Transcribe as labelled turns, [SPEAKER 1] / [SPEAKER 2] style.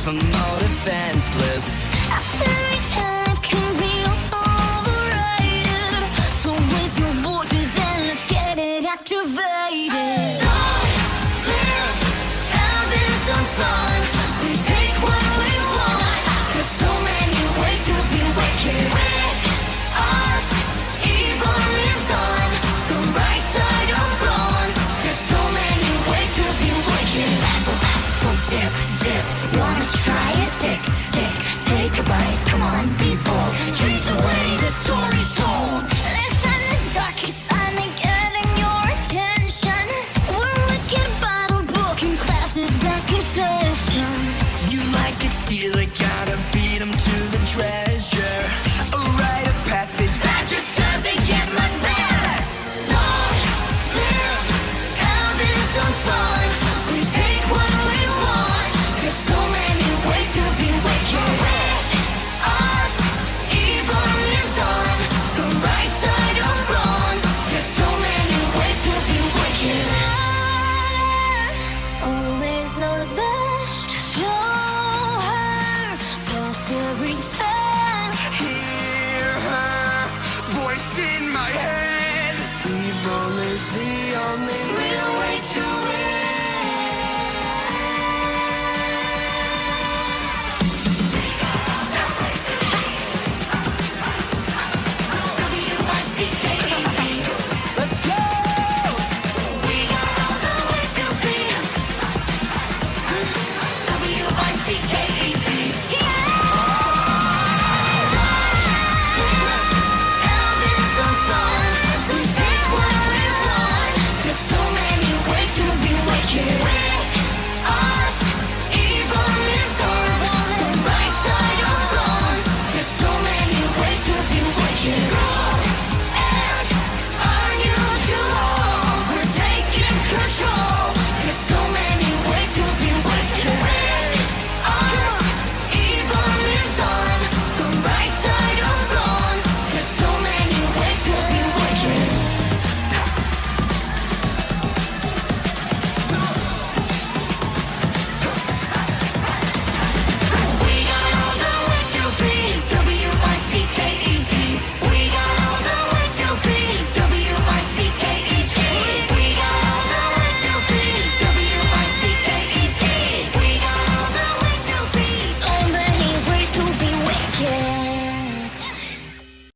[SPEAKER 1] even more defenseless.
[SPEAKER 2] A fairy tale can be overrated, so raise your voices and let's get it activated. Long live having some fun. We take what we want. There's so many ways to be wicked. With us, evil lives on the right side of wrong. There's so many ways to be wicked. Apple, apple, dip, dip. Wanna try it? Tick, tick, take a bite. Come on, be bold. Change the way the story's told. Listen, the dark is finally getting your attention. We're wicked Bible book and class is back in session.
[SPEAKER 1] You like it, steal it, gotta beat 'em to the treasure. A rite of passage
[SPEAKER 2] That just doesn't get much better. Long live having some fun. We take what we want. There's so many ways to be wicked. With us, evil lives on the right side of wrong. There's so many ways to be wicked. Always knows best. Show her past every time.
[SPEAKER 1] Hear her voice in my head. Evil is the